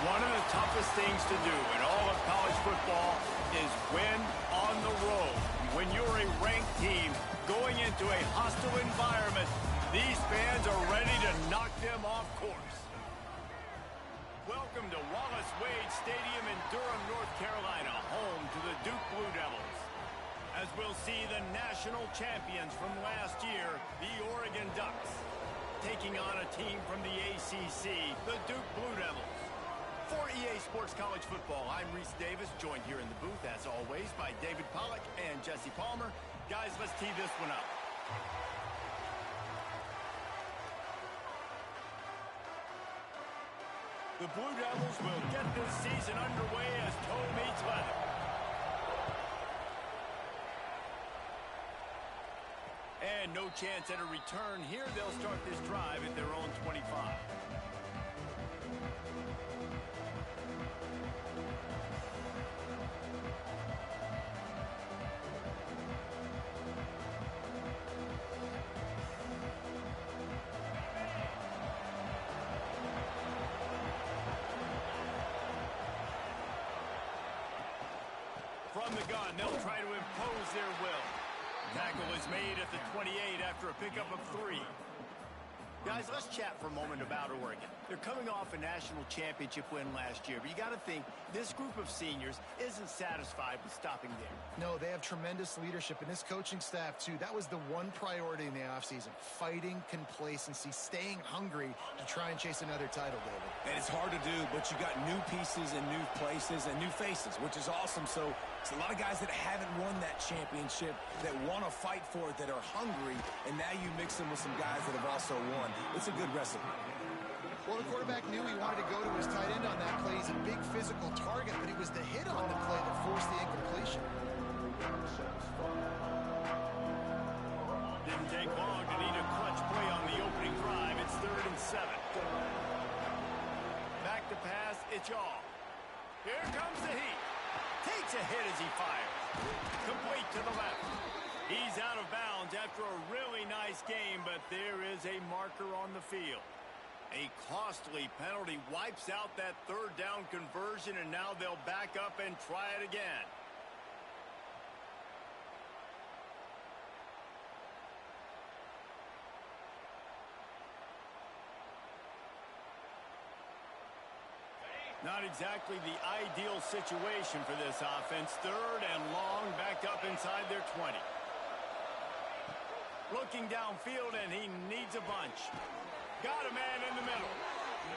One of the toughest things to do in all of college football is win on the road. When you're a ranked team going into a hostile environment, these fans are ready to knock them off course. Welcome to Wallace Wade Stadium in Durham, North Carolina, home to the Duke Blue Devils. As we'll see the national champions from last year, the Oregon Ducks, taking on a team from the ACC, the Duke Blue Devils. For EA Sports College Football, I'm Reese Davis, joined here in the booth, as always, by David Pollack and Jesse Palmer. Guys, let's tee this one up. The Blue Devils will get this season underway as toe meets leather. And no chance at a return here. They'll start this drive at their own 25. From the gun, they'll try to impose their will. Tackle is made at the 28 after a pickup of 3. Guys, let's chat for a moment about Oregon. They're coming off a national championship win last year, but you got to think this group of seniors isn't satisfied with stopping there. No, they have tremendous leadership, and this coaching staff, too. That was the one priority in the offseason, fighting complacency, staying hungry to try and chase another title, David. And it's hard to do, but you got new pieces and new places and new faces, which is awesome. So it's a lot of guys that haven't won that championship that want to fight for it, that are hungry, and now you mix them with some guys that have also won. It's a good recipe. Well, the quarterback knew he wanted to go to his tight end on that play. He's a big physical target, but it was the hit on the play that forced the incompletion. Didn't take long to need a clutch play on the opening drive. It's 3rd and 7. Back to pass, it's Yaw. Here comes the heat. Takes a hit as he fires. Complete to the left. He's out of bounds after a really nice game, but there is a marker on the field. A costly penalty wipes out that 3rd down conversion, and now they'll back up and try it again. Not exactly the ideal situation for this offense. 3rd and long, back up inside their 20. Looking downfield, and he needs a bunch. Got a man in the middle.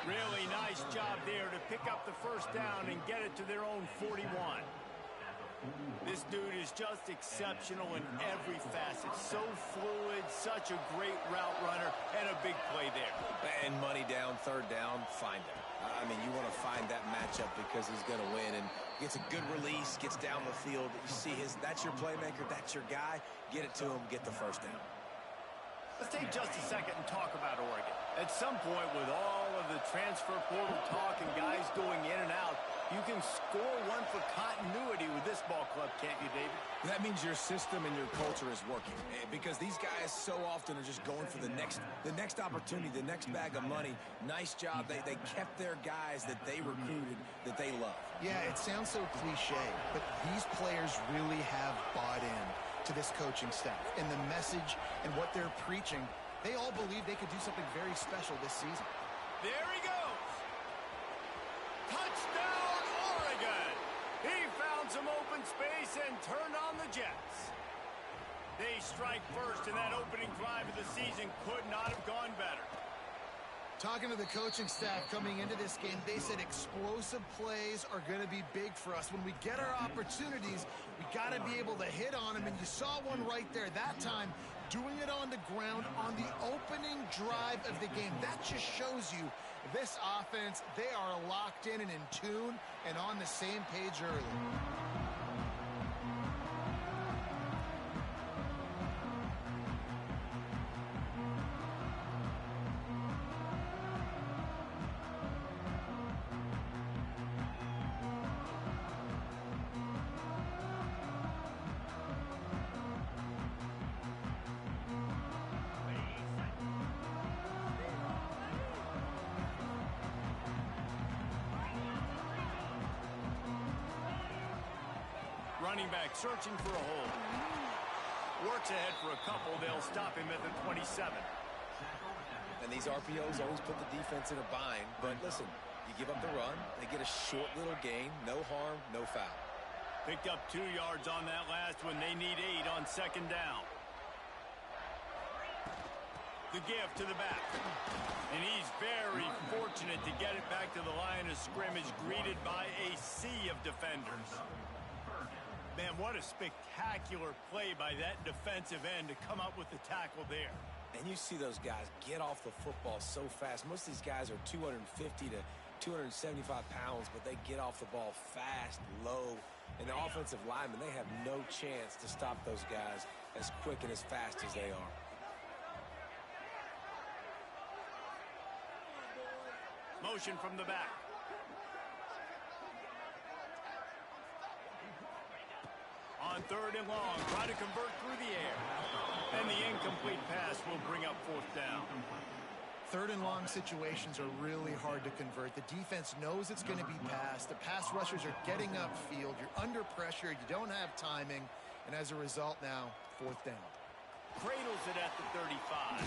Really nice job there to pick up the 1st down and get it to their own 41. This dude is just exceptional in every facet. So fluid, such a great route runner, and a big play there. And money down, 3rd down, find him. I mean, you want to find that matchup because he's going to win, and gets a good release, gets down the field. You see that's your playmaker, that's your guy. Get it to him, get the 1st down. Let's take just a second and talk about Oregon. At some point, with all of the transfer portal talk and guys going in and out, you can score one for continuity with this ball club, can't you, David? That means your system and your culture is working, because these guys so often are just going for the next opportunity, the next bag of money. Nice job. They kept their guys that they recruited, that they love. Yeah, it sounds so cliche, but these players really have bought in to this coaching staff and the message and what they're preaching. They all believe they could do something very special this season. There he goes. Touchdown, Oregon. He found some open space and turned on the Jets. They strike first, and that opening drive of the season could not have gone better. Talking to the coaching staff coming into this game, they said explosive plays are going to be big for us. When we get our opportunities, we got to be able to hit on them, and you saw one right there that time, doing it on the ground on the opening drive of the game. That just shows you this offense, they are locked in and in tune and on the same page early. running back searching for a hole. Works ahead for a couple. They'll stop him at the 27. And these RPOs always put the defense in a bind. But listen, you give up the run, they get a short little gain, no harm, no foul. Picked up 2 yards on that last one. They need 8 on second down. The give to the back. And he's very fortunate to get it back to the line of scrimmage, greeted by a sea of defenders. Man, what a spectacular play by that defensive end to come up with the tackle there. And you see those guys get off the football so fast. Most of these guys are 250 to 275 pounds, but they get off the ball fast, low. And the offensive linemen, they have no chance to stop those guys as quick and as fast as they are. Motion from the back. On third and long, try to convert through the air. And the incomplete pass will bring up fourth down. Third and long situations are really hard to convert. The defense knows it's going to be passed. The pass rushers are getting upfield. You're under pressure. You don't have timing. And as a result now, fourth down. Cradles it at the 35.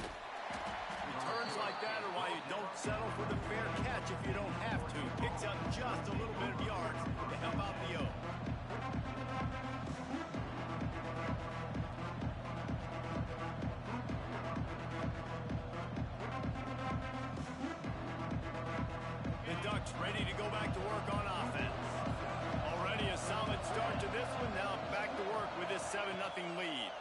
Returns like that are why you don't settle for the fair catch if you don't have to. Picks up just a little bit of yards to help out the O. The Ducks ready to go back to work on offense. Already a solid start to this one. Now back to work with this 7-0 lead.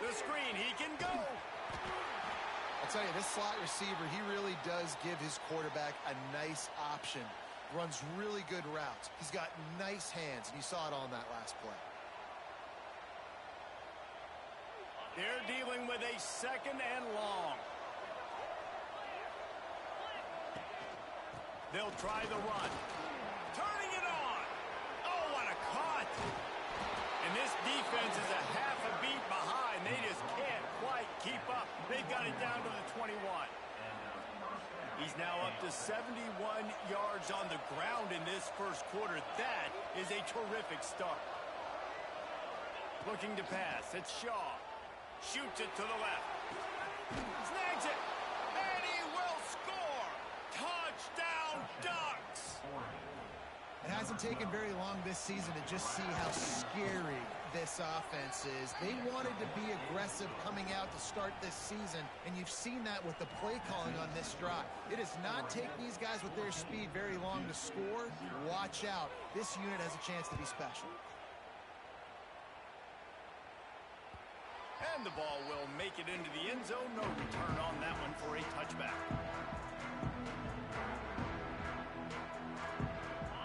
The screen, he can go. I'll tell you, this slot receiver, he really does give his quarterback a nice option. Runs really good routes. He's got nice hands, and you saw it on that last play. They're dealing with a second and long. They'll try the run. Turning it on. Oh, what a cut. And this defense is a half a beat behind. They just can't quite keep up. They've got it down to the 21. He's now up to 71 yards on the ground in this first quarter. That is a terrific start. Looking to pass. It's Shaw. Shoots it to the left. Snags it. And he will score. Touchdown, Ducks. It hasn't taken very long this season to just see how scary this offense is. They wanted to be aggressive coming out to start this season, and you've seen that with the play calling on this drive. It does not take these guys with their speed very long to score. Watch out. This unit has a chance to be special. And the ball will make it into the end zone. No return on that one for a touchback.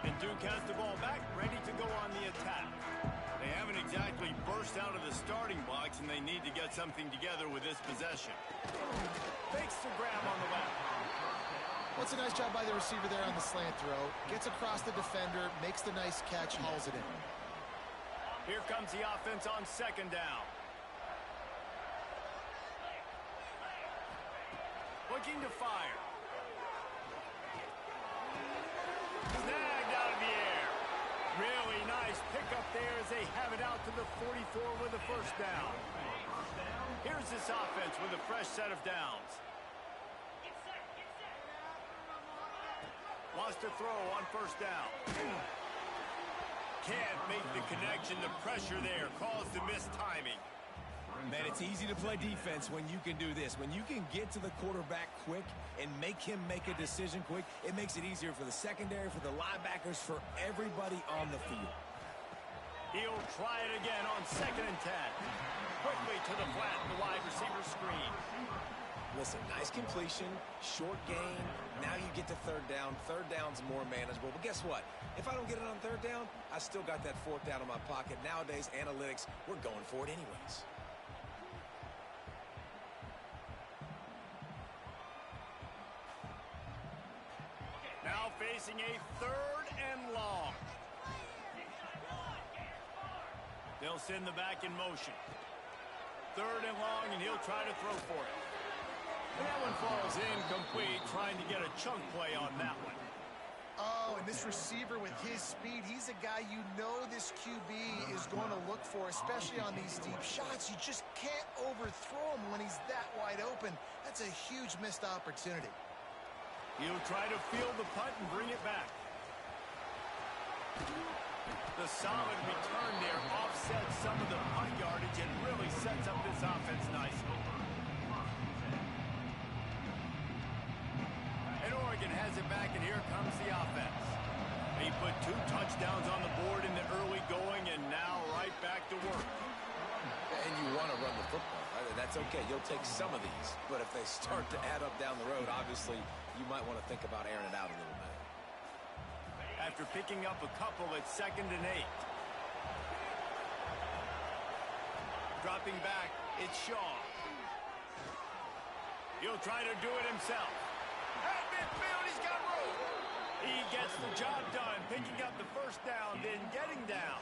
And Duke has the ball back, ready to go on the attack. They haven't exactly burst out of the starting blocks, and they need to get something together with this possession. Fakes the grab on the left. What's a nice job by the receiver there on the slant throw. Gets across the defender, makes the nice catch, hauls it in. Here comes the offense on second down. Looking to fire. Snagged out of the air. Really nice pickup there as they have it out to the 44 with a first down. Here's this offense with a fresh set of downs. Wants to throw on first down. Can't make the connection. The pressure there caused the missed timing. Man, it's easy to play defense when you can do this. When you can get to the quarterback quick and make him make a decision quick, it makes it easier for the secondary, for the linebackers, for everybody on the field. He'll try it again on second and 10. Quickly to the flat, the wide receiver screen. Listen, nice completion, short gain. Now you get to third down. Third down's more manageable. But guess what? If I don't get it on third down, I still got that fourth down in my pocket. Nowadays, analytics, we're going for it anyways. Now facing a third and long. They'll send the back in motion. Third and long, and he'll try to throw for it. And that one falls incomplete, trying to get a chunk play on that one. Oh, and And this receiver with his speed, he's a guy you know this QB is going to look for, especially on these deep shots. You just can't overthrow him when he's that wide open. That's a huge missed opportunity. He'll try to field the punt and bring it back. The solid return there offsets some of the punt yardage and really sets up this offense nicely. And Oregon has it back, and here comes the offense. He put 2 touchdowns on the board in the early going, and now right back to work. And you want to run the football. Right? That's okay. You'll take some of these. But if they start to add up down the road, obviously you might want to think about airing it out a little bit. After picking up a couple at 2nd and 8. Dropping back, it's Shaw. He'll try to do it himself. At midfield, he's got room. He gets the job done, picking up the first down, then getting down.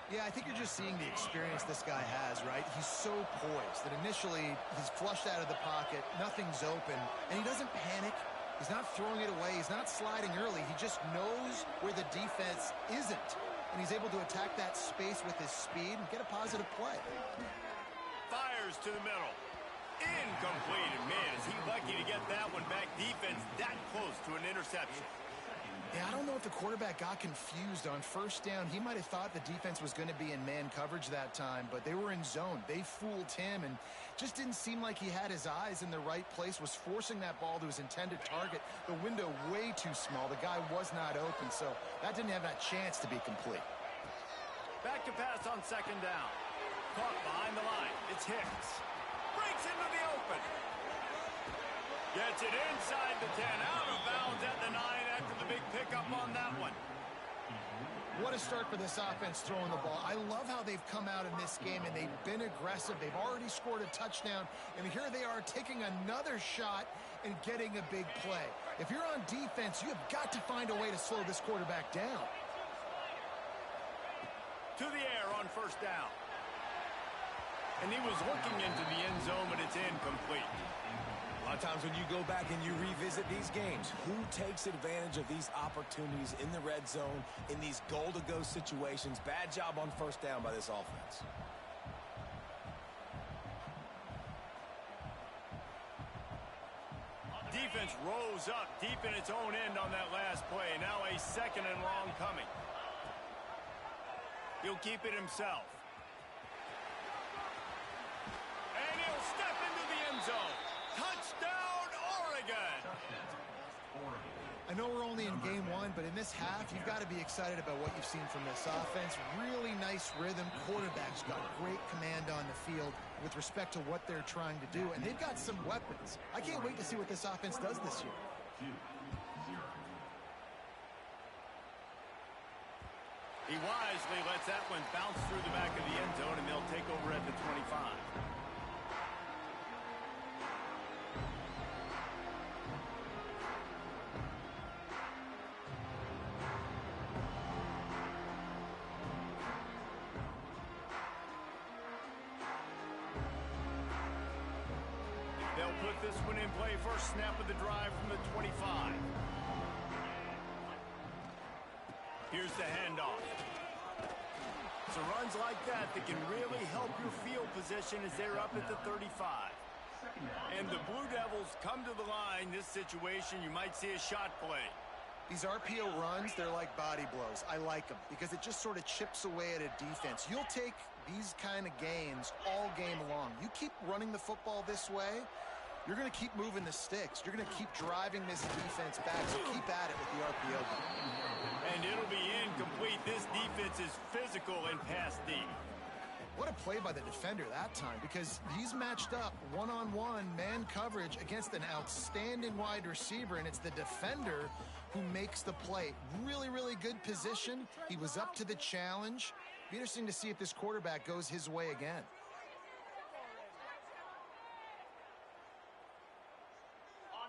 Yeah, I think you're just seeing the experience this guy has, right? He's so poised that initially he's flushed out of the pocket, nothing's open, and he doesn't panic. He's not throwing it away. He's not sliding early. He just knows where the defense isn't, and he's able to attack that space with his speed and get a positive play. Fires to the middle. Incomplete. And man, is he lucky to get that one back. Defense that close to an interception. Yeah, I don't know if the quarterback got confused on first down. He might have thought the defense was going to be in man coverage that time, but they were in zone. They fooled him and just didn't seem like he had his eyes in the right place, was forcing that ball to his intended target. The window way too small. The guy was not open, so that didn't have that chance to be complete. Back to pass on 2nd down. Caught behind the line. It's Hicks. Breaks into the open. Gets it inside the 10. Out of bounds at the 9 after the big pickup on that one. What a start for this offense throwing the ball. I love how they've come out in this game, and they've been aggressive. They've already scored a touchdown, and here they are taking another shot and getting a big play. If you're on defense, you have got to find a way to slow this quarterback down. To the air on 1st down. And he was looking into the end zone, but it's incomplete. A lot of times when you go back and you revisit these games, who takes advantage of these opportunities in the red zone, in these goal-to-go situations? Bad job on 1st down by this offense. Defense rose up deep in its own end on that last play. Now a 2nd and long coming. He'll keep it himself. And he'll step into the end zone. Touchdown, Oregon! I know we're only in game 1, but in this half, you've got to be excited about what you've seen from this offense. Really nice rhythm. Quarterback's got great command on the field with respect to what they're trying to do, and they've got some weapons. I can't wait to see what this offense does this year. He wisely lets that one bounce through the back of the end zone, and they'll take over at the 25. They'll put this one in play. First snap of the drive from the 25. Here's the handoff. So runs like that can really help your field position as they're up at the 35. And the Blue Devils come to the line. This situation, you might see a shot play. These RPO runs, they're like body blows. I like them because it just sort of chips away at a defense. You'll take these kind of gains all game long. You keep running the football this way, you're going to keep moving the sticks. You're going to keep driving this defense back, so keep at it with the RPO. And it'll be incomplete. This defense is physical and pass deep. What a play by the defender that time, because he's matched up one-on-one man coverage against an outstanding wide receiver, and it's the defender who makes the play. Really, really good position. He was up to the challenge. Be interesting to see if this quarterback goes his way again.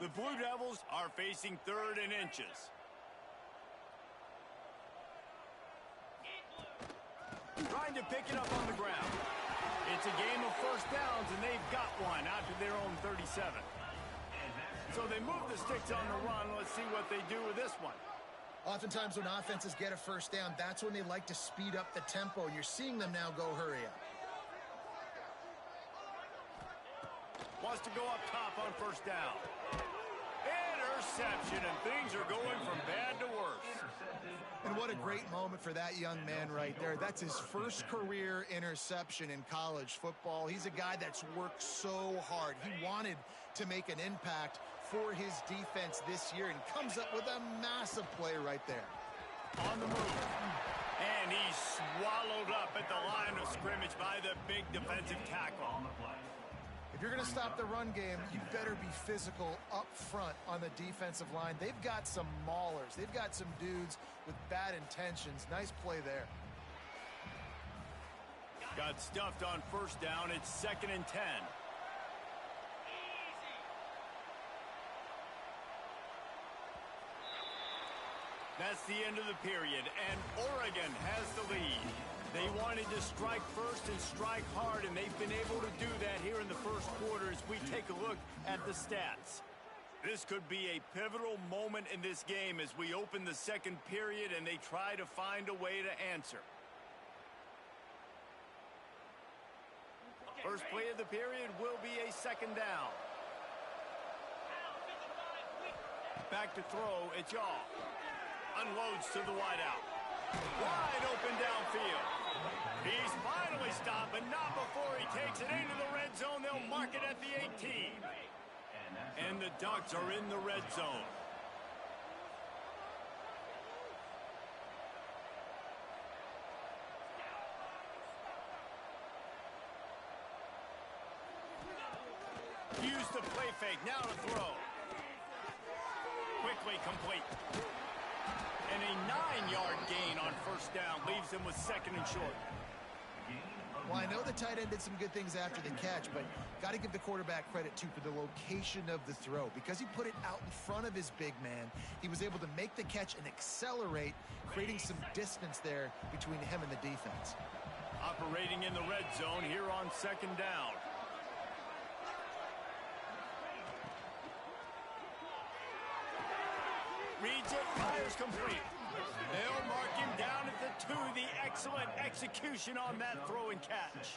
The Blue Devils are facing 3rd and inches. Trying to pick it up on the ground. It's a game of first downs, and they've got one out to their own 37. So they move the sticks on the run. Let's see what they do with this one. Oftentimes when offenses get a first down, that's when they like to speed up the tempo, and you're seeing them now go hurry up. Wants to go up top on first down. Interception, and things are going from bad to worse. And what a great moment for that young man right there. That's his first career interception in college football. He's a guy that's worked so hard. He wanted to make an impact for his defense this year and comes up with a massive play right there. On the move. And he's swallowed up at the line of scrimmage by the big defensive tackle. If you're going to stop the run game, you better be physical up front on the defensive line. They've got some maulers. They've got some dudes with bad intentions. Nice play there. Got stuffed on first down. It's 2nd and 10. That's the end of the period, and Oregon has the lead. They wanted to strike first and strike hard, and they've been able to do that here in the first quarter as we take a look at the stats. This could be a pivotal moment in this game as we open the second period and they try to find a way to answer. First play of the period will be a 2nd down. Back to throw, it's Yaw. Unloads to the wideout. Wide open downfield. He's finally stopped, but not before he takes it into the red zone. They'll mark it at the 18. And the Ducks are in the red zone. Use the play fake, now to throw. Quickly complete. And a 9-yard gain on first down leaves him with 2nd and short. Well, I know the tight end did some good things after the catch, but got to give the quarterback credit, too, for the location of the throw. Because he put it out in front of his big man, he was able to make the catch and accelerate, creating some distance there between him and the defense. Operating in the red zone here on 2nd down. Reads it, fires complete. They'll mark him down at the 2. The excellent execution on that throw and catch.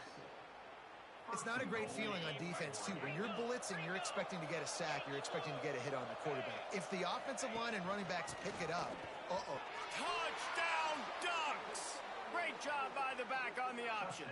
It's not a great feeling on defense, too. When you're blitzing, you're expecting to get a sack. You're expecting to get a hit on the quarterback. If the offensive line and running backs pick it up, Touchdown, Ducks! Great job by the back on the option.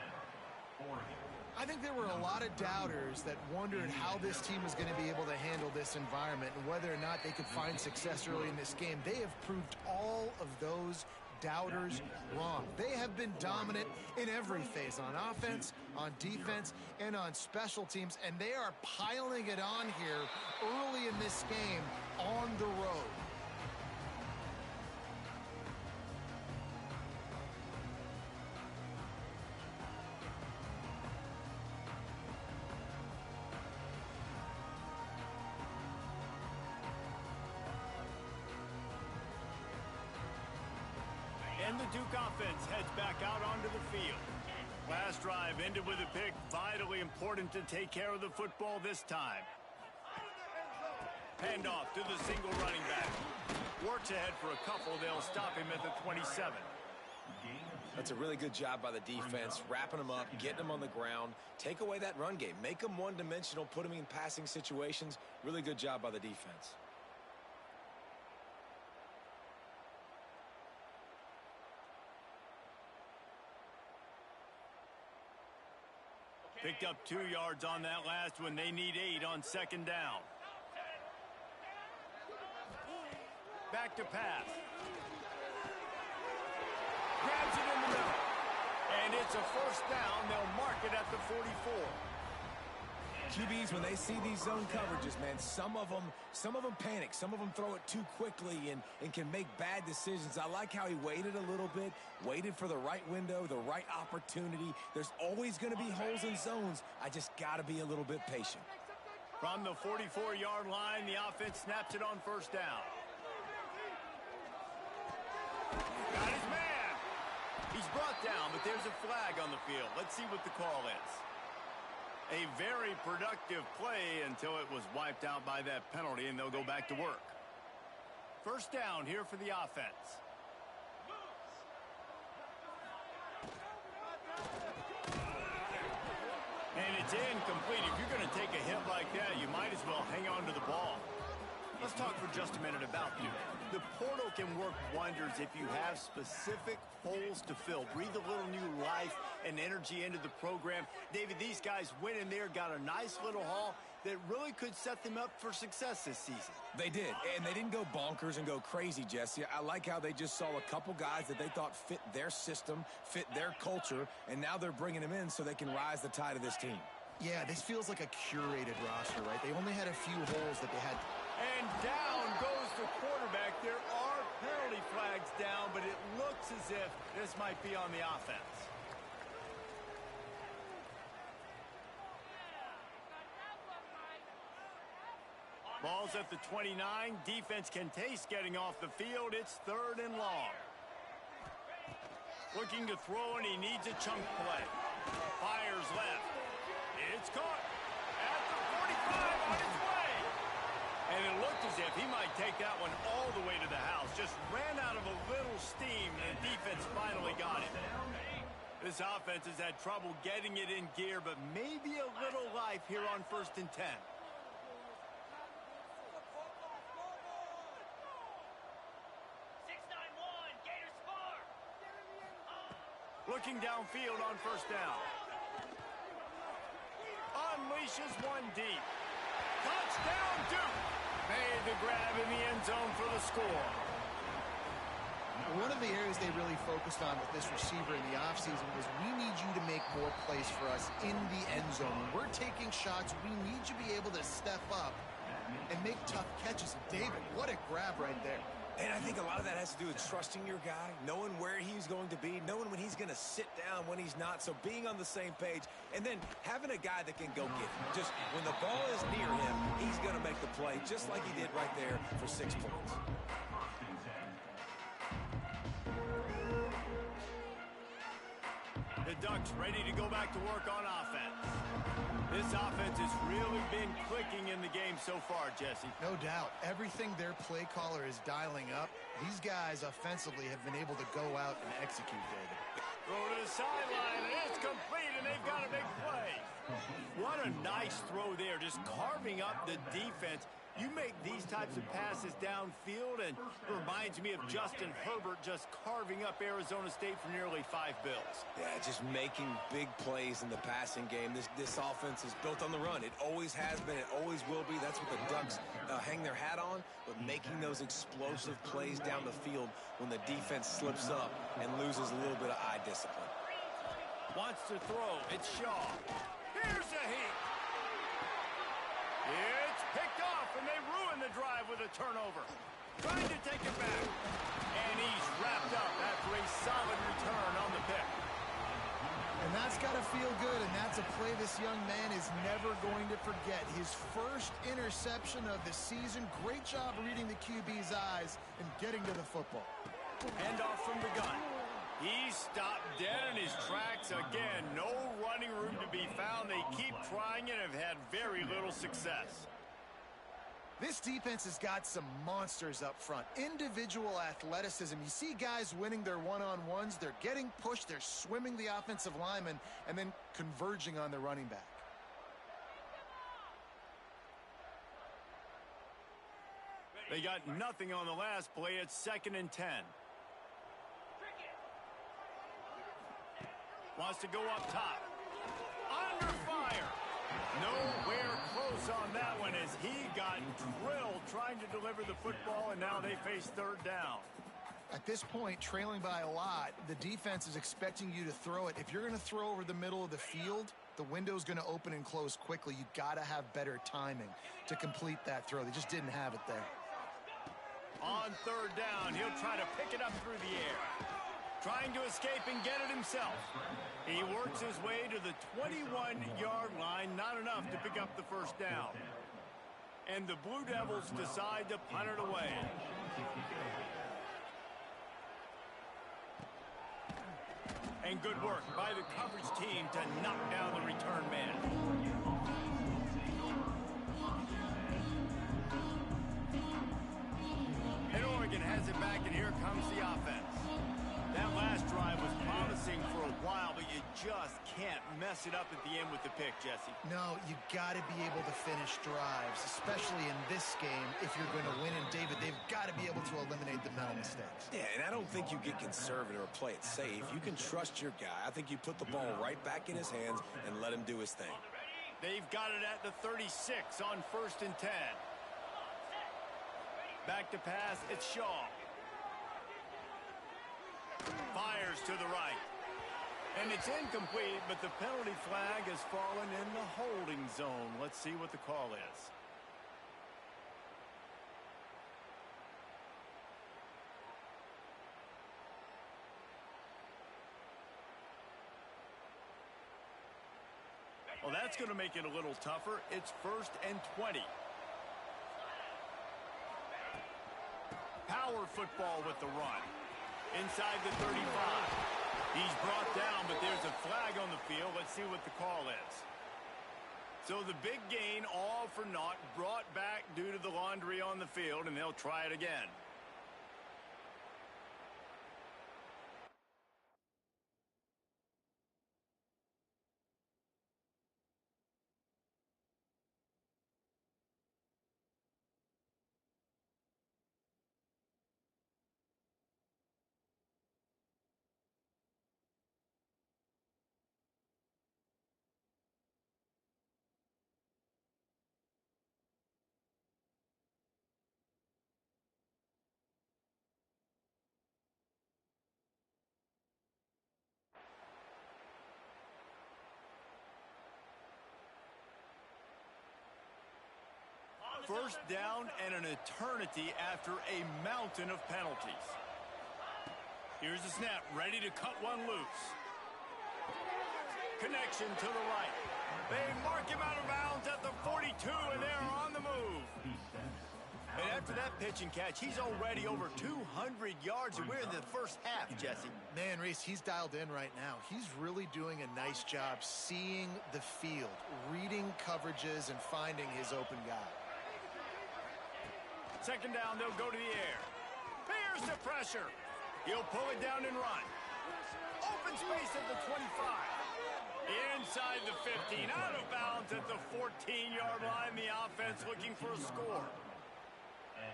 I think there were a lot of doubters that wondered how this team was going to be able to handle this environment and whether or not they could find success early in this game. They have proved all of those doubters wrong. They have been dominant in every phase, on offense, on defense, and on special teams, and they are piling it on here early in this game on the road. And the Duke offense heads back out onto the field. Last drive ended with a pick. Vitally important to take care of the football this time. Handoff to the single running back. Works ahead for a couple. They'll stop him at the 27. That's a really good job by the defense, wrapping them up, getting them on the ground. Take away that run game. Make them one-dimensional, put them in passing situations. Really good job by the defense. Picked up 2 yards on that last one. They need 8 on 2nd down. Back to pass. Grabs it in the middle. And it's a first down. They'll mark it at the 44. QBs, when they see these zone coverages, man, some of them panic. Some of them throw it too quickly and can make bad decisions. I like how he waited a little bit, waited for the right window, the right opportunity. There's always going to be holes in zones. I just got to be a little bit patient. From the 44-yard line, the offense snaps it on first down. Got his man. He's brought down, but there's a flag on the field. Let's see what the call is. A very productive play until it was wiped out by that penalty, and they'll go back to work. First down here for the offense. And it's incomplete. If you're going to take a hit like that, you might as well hang on to the ball. Let's talk for just a minute about Duke. The portal can work wonders if you have specific holes to fill. Breathe a little new life and energy into the program. David, these guys went in there, got a nice little haul that really could set them up for success this season. They did, and they didn't go bonkers and go crazy, Jesse. I like how they just saw a couple guys that they thought fit their system, fit their culture, and now they're bringing them in so they can rise the tide of this team. Yeah, this feels like a curated roster, right? They only had a few holes that they had. And down goes the quarterback. There are penalty flags down, but it looks as if this might be on the offense. Ball's at the 29. Defense can taste getting off the field. It's 3rd and long. Looking to throw, and he needs a chunk play. Fires left. It's caught at the 45 on its way. And it looked as if he might take that one all the way to the house. Just ran out of a little steam, and the defense finally got it. This offense has had trouble getting it in gear, but maybe a little life here on 1st and 10. Looking downfield on 1st down. Unleashes one deep. Touchdown, Duke! Made the grab in the end zone for the score. One of the areas they really focused on with this receiver in the offseason was we need you to make more plays for us in the end zone. When we're taking shots, we need you to be able to step up and make tough catches. David, what a grab right there. And I think a lot of that has to do with trusting your guy, knowing where he's going to be, knowing when he's going to sit down, when he's not, so being on the same page, and then having a guy that can go get him. Just when the ball is near him, he's going to make the play, just like he did right there for 6 points. The Ducks ready to go back to work on offense. This offense has really been clicking in the game so far, Jesse. No doubt. Everything their play caller is dialing up, these guys offensively have been able to go out and execute, David. Throw to the sideline, and it's complete, and they've got a big play. What a nice throw there, just carving up the defense. You make these types of passes downfield, and it reminds me of Justin Herbert just carving up Arizona State for nearly 5 bills. Yeah, just making big plays in the passing game. This offense is built on the run. It always has been. It always will be. That's what the Ducks hang their hat on, but making those explosive plays down the field when the defense slips up and loses a little bit of eye discipline. Wants to throw. It's Shaw. Here's a heat. It's picked off, and they ruin the drive with a turnover. Trying to take it back. And he's wrapped up after a solid return on the pick. And that's got to feel good, and that's a play this young man is never going to forget. His first interception of the season. Great job reading the QB's eyes and getting to the football. Handoff from the gun. He stopped dead in his tracks again. No running room to be found. They keep trying and have had very little success. This defense has got some monsters up front. Individual athleticism. You see guys winning their one-on-ones. They're getting pushed. They're swimming the offensive lineman and then converging on the running back. They got nothing on the last play. It's 2nd and 10. Wants to go up top. Under fire. Nowhere close on that one as he got drilled trying to deliver the football, and now they face 3rd down. At this point, trailing by a lot, the defense is expecting you to throw it. If you're going to throw over the middle of the field, the window's going to open and close quickly. You got to have better timing to complete that throw. They just didn't have it there. On 3rd down, he'll try to pick it up through the air. Trying to escape and get it himself. He works his way to the 21-yard line. Not enough to pick up the 1st down. And the Blue Devils decide to punt it away. And good work by the coverage team to knock down the return man. An Oregon has it back, and here comes the offense. That last drive was promising for a while, but you just can't mess it up at the end with the pick, Jesse. No, you got to be able to finish drives, especially in this game if you're going to win. And, David, they've got to be able to eliminate the mental mistakes. Yeah, and I don't think you get conservative or play it safe. You can trust your guy. I think you put the ball right back in his hands and let him do his thing. They've got it at the 36 on 1st and 10. Back to pass, it's Shaw. Fires to the right. And it's incomplete, but the penalty flag has fallen in the holding zone. Let's see what the call is. Well, that's going to make it a little tougher. It's 1st and 20. Power football with the run. Inside the 35. He's brought down, but there's a flag on the field. Let's see what the call is. So the big gain, all for naught, brought back due to the laundry on the field, and they'll try it again. First down and an eternity after a mountain of penalties. Here's the snap, ready to cut one loose. Connection to the right. They mark him out of bounds at the 42, and they're on the move. And after that pitch and catch, he's already over 200 yards, and we're in the first half, Jesse. Man, Reese, he's dialed in right now. He's really doing a nice job seeing the field, reading coverages, and finding his open guy. Second down, they'll go to the air. Here's the pressure. He'll pull it down and run. Open space at the 25. Inside the 15, out of bounds at the 14-yard line. The offense looking for a score.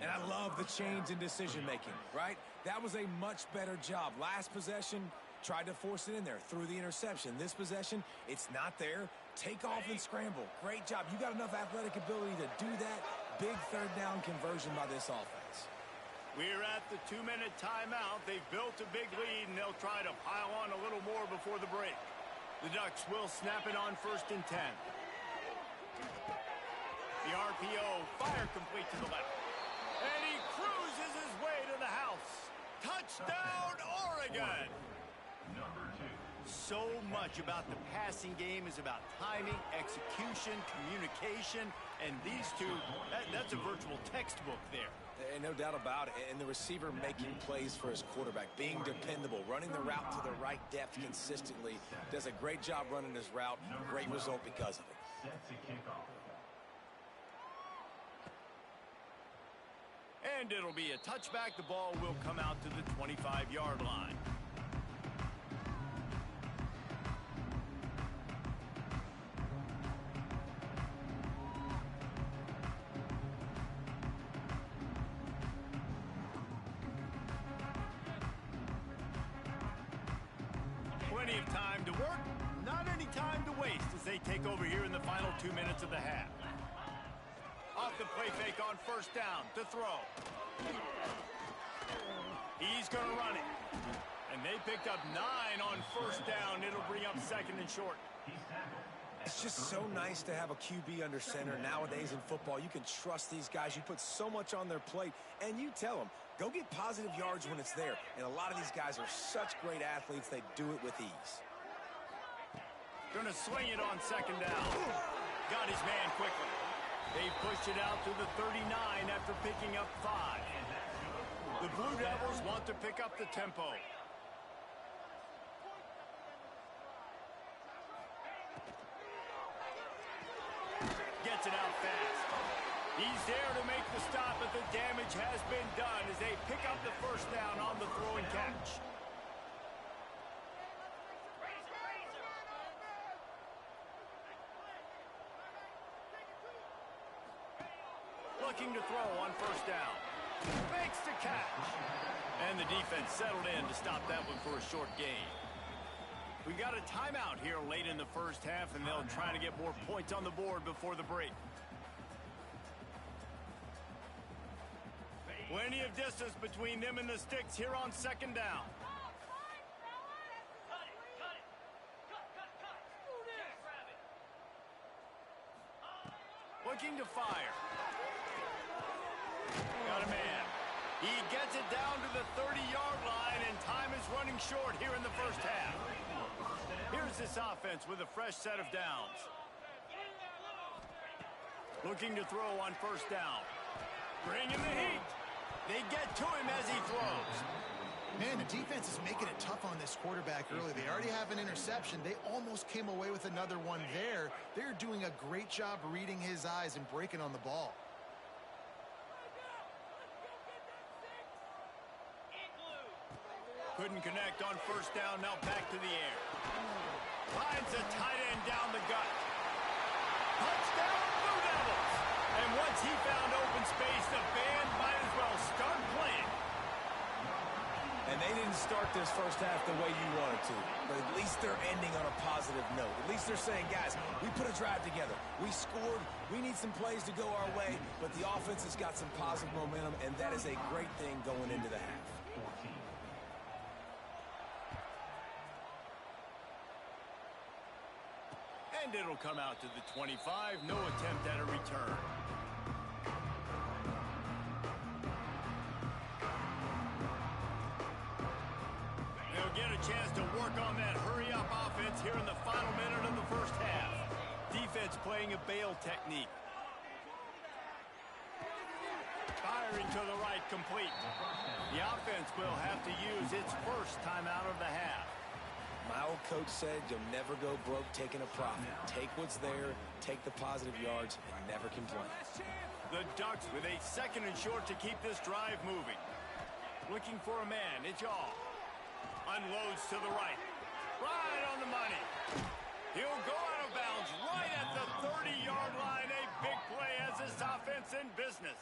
And I love the change in decision-making, right? That was a much better job. Last possession, tried to force it in there, threw the interception. This possession, it's not there. Take off and scramble. Great job. You got enough athletic ability to do that. Big third down conversion by this offense. We're at the 2-minute timeout. They've built a big lead, and they'll try to pile on a little more before the break. The Ducks will snap it on 1st and 10. The RPO, fire complete to the left. And he cruises his way to the house. Touchdown, Oregon! So much about the passing game is about timing, execution, communication, and these two, that's a virtual textbook there. And no doubt about it. And the receiver making plays for his quarterback, being dependable, running the route to the right depth consistently. Does a great job running his route. Great result because of it. And it'll be a touchback. The ball will come out to the 25-yard line. Plenty of time to work, not any time to waste as they take over here in the final 2 minutes of the half. Off the play fake on 1st down to throw. He's going to run it. And they picked up 9 on 1st down. It'll bring up 2nd and short. It's just so nice to have a QB under center. Nowadays in football, you can trust these guys. You put so much on their plate, and you tell them, go get positive yards when it's there. And a lot of these guys are such great athletes, they do it with ease. Going to swing it on 2nd down. Got his man quickly. They pushed it out to the 39 after picking up 5. The Blue Devils want to pick up the tempo. Gets it out fast. He's there to make the stop, but the damage has been done as they pick up the first down on the throw and catch. Looking to throw on first down. Makes the catch. And the defense settled in to stop that one for a short gain. We got a timeout here late in the first half, and they'll try to get more points on the board before the break. Plenty of distance between them and the sticks here on second down. Looking to fire. Got a man. He gets it down to the 30-yard line, and time is running short here in the first half. Here's this offense with a fresh set of downs. Looking to throw on first down. Bringing the heat. They get to him as he throws. Man, the defense is making it tough on this quarterback early. They already have an interception. They almost came away with another one there. They're doing a great job reading his eyes and breaking on the ball. Couldn't connect on first down, now back to the air. Finds a tight end down the gut. Touchdown, Blue Devils! And once he found open space, the band might as well start playing. And they didn't start this first half the way you wanted to. But at least they're ending on a positive note. At least they're saying, guys, we put a drive together. We scored. We need some plays to go our way. But the offense has got some positive momentum, and that is a great thing going into the half. And it'll come out to the 25. No attempt at a return. They'll get a chance to work on that hurry-up offense here in the final minute of the first half. Defense playing a bail technique. Firing to the right, complete. The offense will have to use its first timeout of the half. My old coach said you'll never go broke taking a profit. Take what's there, take the positive yards, and never complain. The Ducks with a second and short to keep this drive moving. Looking for a man, it's all. Unloads to the right. Right on the money. He'll go out of bounds right at the 30-yard line. A big play as this offense in business.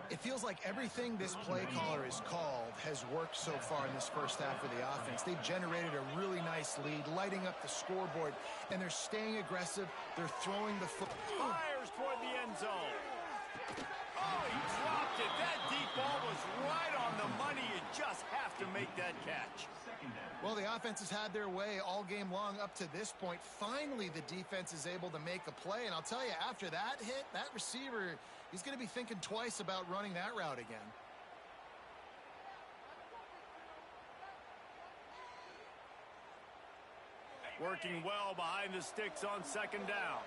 It feels like everything this play caller has called has worked so far in this first half of the offense. They've generated a really nice lead, lighting up the scoreboard, and they're staying aggressive. They're throwing the foot. Fires toward the end zone. Oh, he dropped it. That deep ball was right on the money. You just have to make that catch. Well, the offense has had their way all game long up to this point. Finally, the defense is able to make a play, and I'll tell you, after that hit, that receiver, he's going to be thinking twice about running that route again. Working well behind the sticks on second down.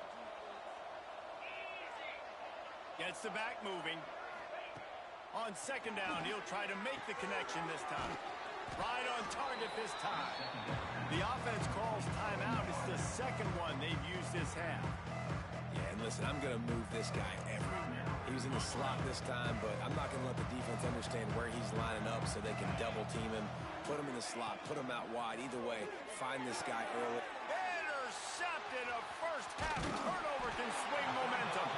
Gets the back moving. On second down, he'll try to make the connection this time. Right on target this time. The offense calls timeout. It's the second one they've used this half. Yeah, and listen, I'm going to move this guy everywhere. He was in the slot this time, but I'm not going to let the defense understand where he's lining up so they can double team him, put him in the slot, put him out wide. Either way, find this guy early. Intercepted. A first half turnover can swing momentum.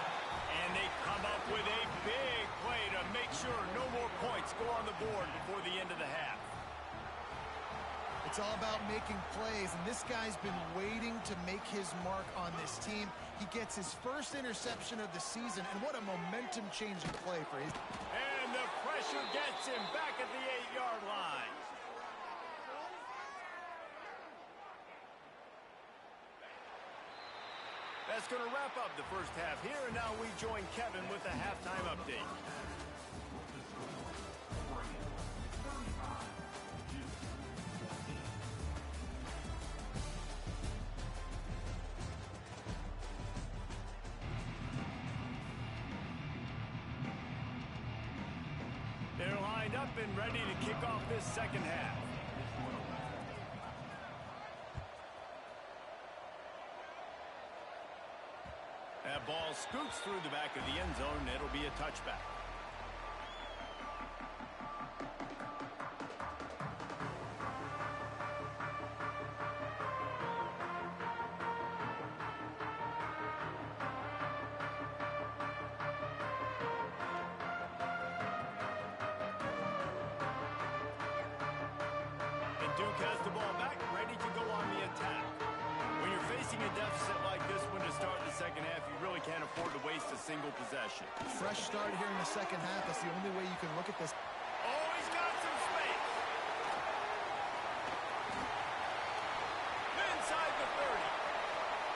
And they come up with a big play to make sure no more points go on the board before the end of the half. It's all about making plays, and this guy's been waiting to make his mark on this team. He gets his first interception of the season, and what a momentum-changing play for his... And the pressure gets him back at the 8-yard line. That's going to wrap up the first half here, and now we join Kevin with the halftime update. They're lined up and ready to kick off this second half. That ball scoots through the back of the end zone, and it'll be a touchback. And Duke has the ball back, ready to go on the attack. When you're facing a deficit like this one to start the second half, you really can't afford to waste a single possession. Fresh start here in the second half. That's the only way you can look at this. Oh, he's got some space. Inside the 30.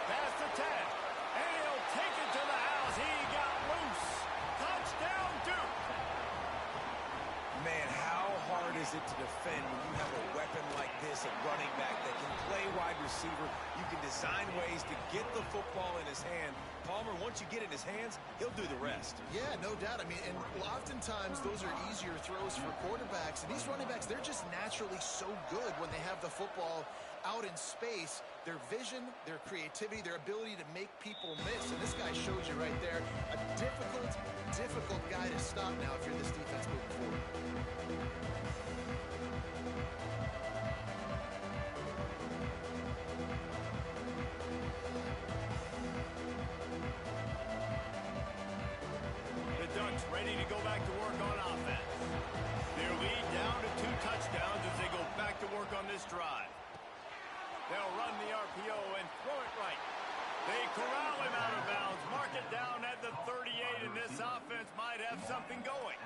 Past the 10. And he'll take it to the house. He got loose. Touchdown, Duke. Man, how hard is it to defend when you have a weapon like this at running back that can play wide receiver? You can design ways to get the football in his hand. Palmer, once you get it in his hands, he'll do the rest. Yeah, no doubt. I mean, and oftentimes those are easier throws for quarterbacks. And these running backs, they're just naturally so good when they have the football out in space. Their vision, their creativity, their ability to make people miss. And this guy showed you right there a difficult guy to stop now if you're this defense moving forward. The Ducks ready to go back to work on offense. Their lead down to 2 touchdowns as they go back to work on this drive. They'll run the RPO and throw it right. They corral him out of bounds, mark it down at the 38, and this offense might have something going.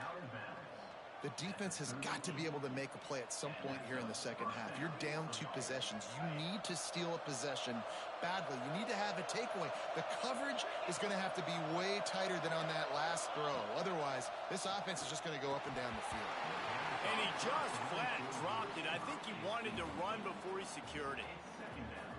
The defense has got to be able to make a play at some point here in the second half. You're down 2 possessions. You need to steal a possession badly. You need to have a takeaway. The coverage is going to have to be way tighter than on that last throw. Otherwise, this offense is just going to go up and down the field. And he just flat dropped it. I think he wanted to run before he secured it.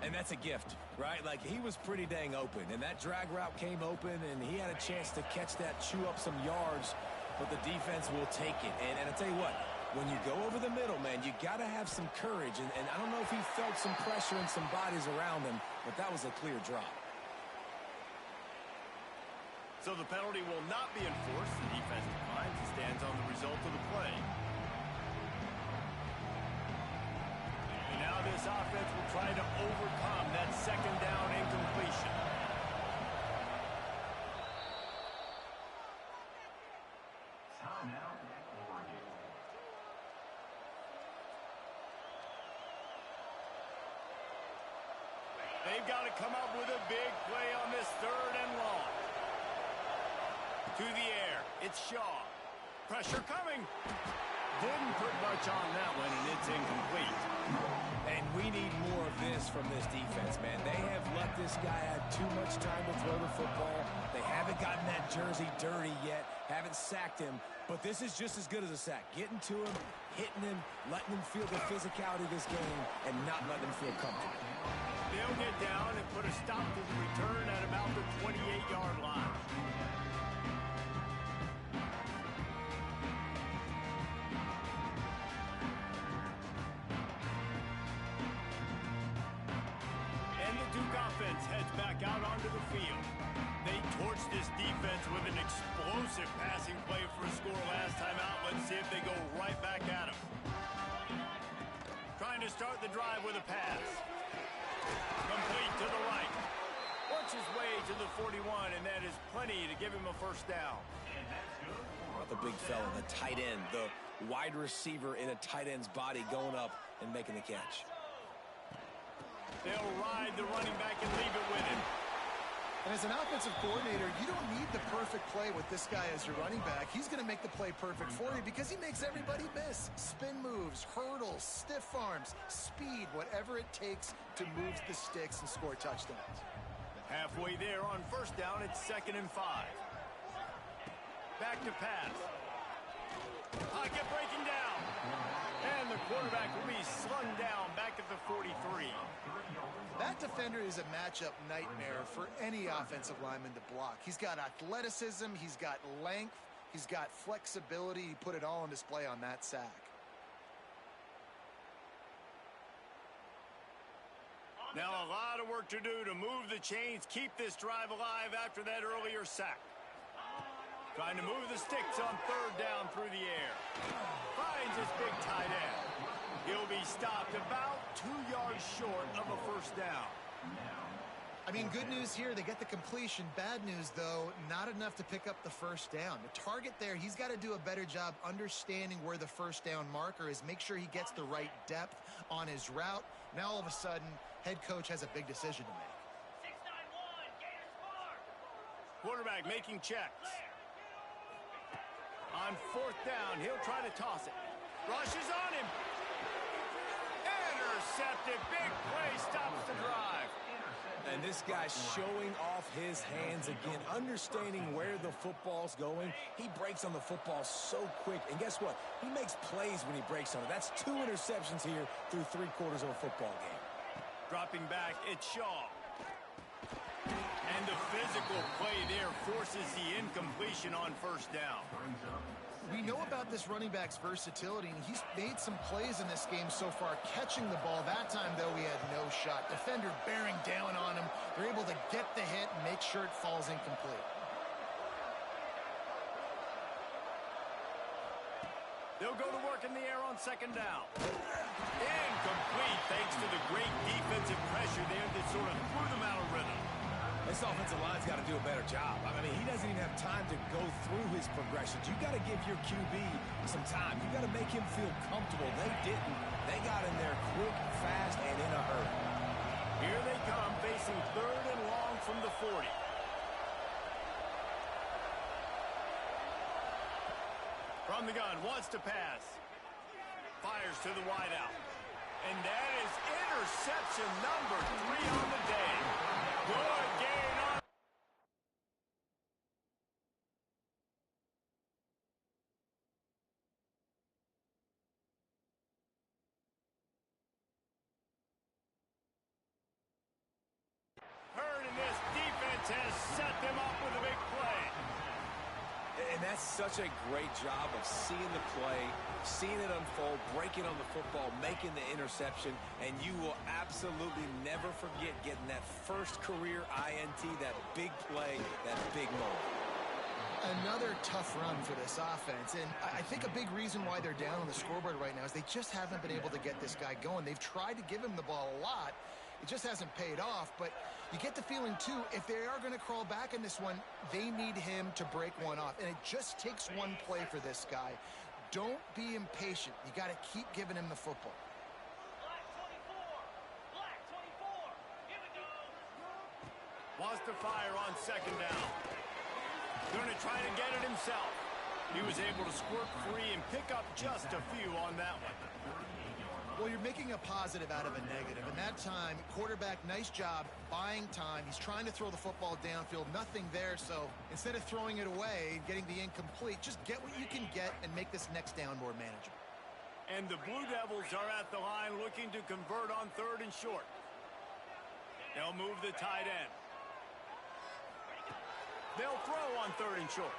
And that's a gift, right? Like, he was pretty dang open, and that drag route came open, and he had a chance to catch that, chew up some yards, but the defense will take it. And I'll tell you what, when you go over the middle, man, you got to have some courage. And I don't know if he felt some pressure and some bodies around him, but that was a clear drop. So the penalty will not be enforced. The defense declines and stands on the result of the play. And now this offense will try to overcome that second down incompletion. They've got to come up with a big play on this 3rd and long. To the air, it's Shaw. Pressure coming. Didn't put much on that one, and it's incomplete. And we need more of this from this defense, man. They have let this guy have too much time to throw the football. They haven't gotten that jersey dirty yet, haven't sacked him. But this is just as good as a sack. Getting to him, hitting him, letting him feel the physicality of this game, and not letting him feel comfortable. They'll get down and put a stop to the return at about the 28-yard line. And the Duke offense heads back out onto the field. They torched this defense with an explosive passing play for a score last time out. Let's see if they go right back at him. Trying to start the drive with a pass. Complete to the right. Works his way to the 41, and that is plenty to give him a first down. Not the big fella, the tight end, the wide receiver in a tight end's body going up and making the catch. They'll ride the running back and leave it with him. And as an offensive coordinator, you don't need the perfect play with this guy as your running back. He's going to make the play perfect for you because he makes everybody miss. Spin moves, hurdles, stiff arms, speed, whatever it takes to move the sticks and score touchdowns. Halfway there on first down, it's 2nd and 5. Back to pass. Pocket breaking down. And the quarterback will be slung down back at the 43. That defender is a matchup nightmare for any offensive lineman to block. He's got athleticism, he's got length, he's got flexibility. He put it all on display on that sack. Now a lot of work to do to move the chains, keep this drive alive after that earlier sack. Trying to move the sticks on third down through the air. Finds his big tight end. He'll be stopped about 2 yards short of a first down. I mean, good news here, they get the completion. Bad news, though, not enough to pick up the first down. The target there, he's got to do a better job understanding where the first down marker is, make sure he gets the right depth on his route. Now, all of a sudden, head coach has a big decision to make. 691, Gators score. Quarterback making checks. On fourth down, he'll try to toss it. Rushes on him. Intercepted. Big play stops the drive. And this guy's showing off his hands again, understanding where the football's going. He breaks on the football so quick. And guess what? He makes plays when he breaks on it. That's 2 interceptions here through 3/4 of a football game. Dropping back, it's Shaw. And the physical play there forces the incompletion on first down. We know about this running back's versatility, and he's made some plays in this game so far, catching the ball. That time, though, he had no shot. Defender bearing down on him. They're able to get the hit and make sure it falls incomplete. They'll go to work in the air on second down. Incomplete thanks to the great defensive pressure there that sort of threw them out of rhythm. This offensive line's got to do a better job. I mean, he doesn't even have time to go through his progressions. You got to give your QB some time. You got to make him feel comfortable. They didn't. They got in there quick, fast, and in a hurry. Here they come, facing third and long from the 40. From the gun, wants to pass. Fires to the wideout. And that is interception number 3 on the day. Good gain on. Hurd, and this defense has set them up with a big play. And that's such a great job of seeing the play, seeing it unfold, breaking on the football, making the interception, and you will absolutely never forget getting that first career INT, that big play, that big moment. Another tough run for this offense, and I think a big reason why they're down on the scoreboard right now is they just haven't been able to get this guy going. They've tried to give him the ball a lot. It just hasn't paid off, but you get the feeling, too, if they are going to crawl back in this one, they need him to break one off. And it just takes one play for this guy. Don't be impatient. You got to keep giving him the football. Black 24. Black 24. Here we go. Wants to fire on second down. Going to try to get it himself. He was able to squirt free and pick up just a few on that one. Well, you're making a positive out of a negative. And that time, quarterback, nice job, buying time. He's trying to throw the football downfield. Nothing there, so instead of throwing it away, getting the incomplete, just get what you can get and make this next down more manageable. And the Blue Devils are at the line looking to convert on third and short. They'll move the tight end. They'll throw on third and short.